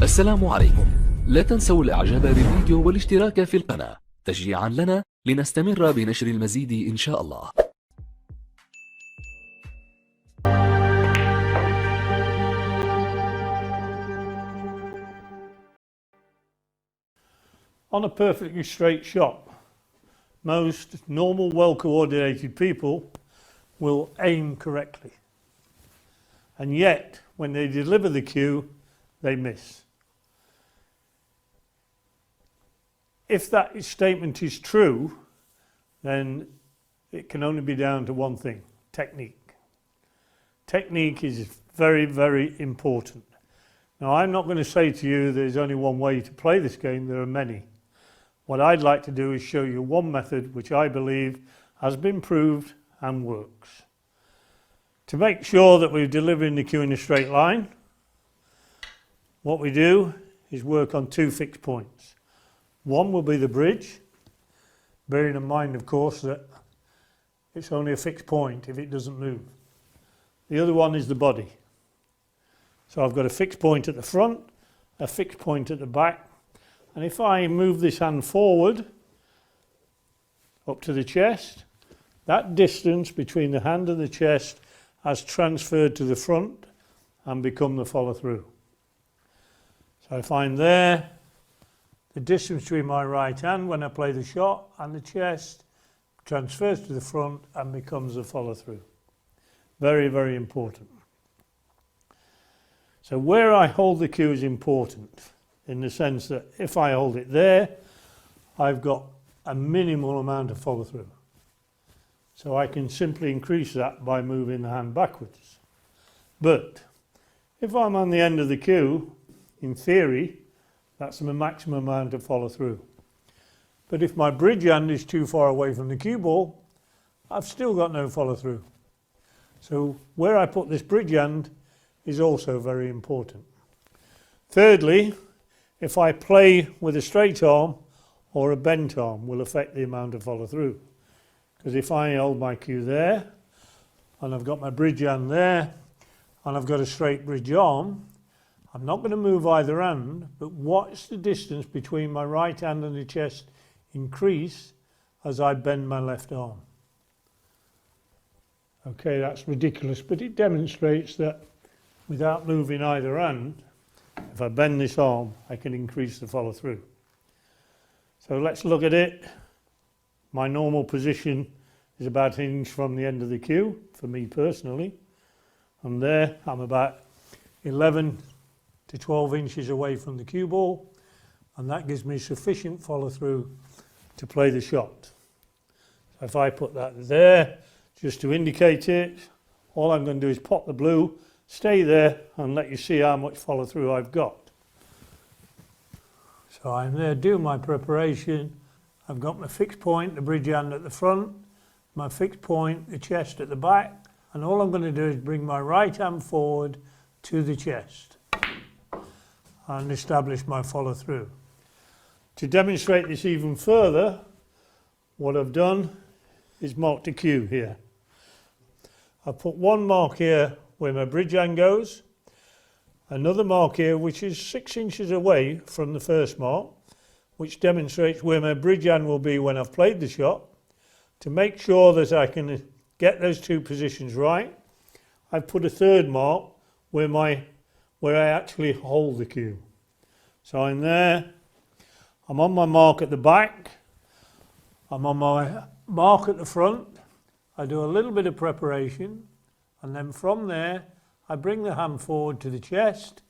السلام عليكم. لا تنسوا الاعجاب بالفيديو والاشتراك في القناة تشجيعا لنا لنستمر بنشر المزيد إن شاء الله. On a perfectly straight shot, most normal, well-coordinated people will aim correctly. And yet, when they deliver the cue, they miss. If that statement is true, then it can only be down to one thing: technique. Technique is very, very important. Now, I'm not going to say to you there's only one way to play this game, there are many. What I'd like to do is show you one method which I believe has been proved and works. To make sure that we're delivering the cue in a straight line, what we do is work on two fixed points. One will be the bridge, bearing in mind, of course, that it's only a fixed point if it doesn't move. The other one is the body. So I've got a fixed point at the front, a fixed point at the back, and if I move this hand forward up to the chest, that distance between the hand and the chest has transferred to the front and become the follow through. So I find there the distance between my right hand when I play the shot and the chest transfers to the front and becomes a follow through. Very, very important. So where I hold the cue is important, in the sense that if I hold it there, I've got a minimal amount of follow through. So I can simply increase that by moving the hand backwards. But if I'm on the end of the cue, in theory, that's the maximum amount of follow through. But if my bridge hand is too far away from the cue ball, I've still got no follow through. So where I put this bridge hand is also very important. Thirdly, if I play with a straight arm or a bent arm will affect the amount of follow through. Because if I hold my cue there, and I've got my bridge hand there, and I've got a straight bridge arm, I'm not going to move either hand, but watch the distance between my right hand and the chest increase as I bend my left arm. Okay, that's ridiculous, but it demonstrates that without moving either hand, if I bend this arm, I can increase the follow through. So let's look at it. My normal position is about an inch from the end of the cue, for me personally. And there, I'm about 11 to 12 inches away from the cue ball, and that gives me sufficient follow through to play the shot. So if I put that there, just to indicate it, all I'm going to do is pop the blue, stay there, and let you see how much follow through I've got. So I'm there, do my preparation. I've got my fixed point, the bridge hand at the front, my fixed point, the chest at the back, and all I'm going to do is bring my right hand forward to the chest and establish my follow through. To demonstrate this even further, what I've done is marked a cue here. I've put one mark here where my bridge hand goes, another mark here which is 6 inches away from the first mark, which demonstrates where my bridge hand will be when I've played the shot. To make sure that I can get those two positions right, I've put a third mark where I actually hold the cue. So I'm there, I'm on my mark at the back, I'm on my mark at the front, I do a little bit of preparation, and then from there I bring the hand forward to the chest,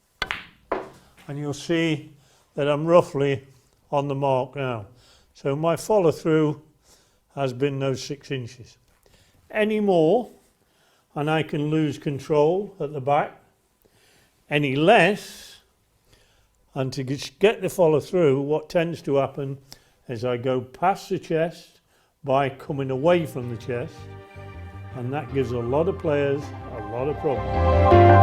and you'll see that I'm roughly on the mark now. So my follow through has been those 6 inches. Any more and I can lose control at the back. Any less, and to get the follow through, what tends to happen is I go past the chest by coming away from the chest, and that gives a lot of players a lot of problems.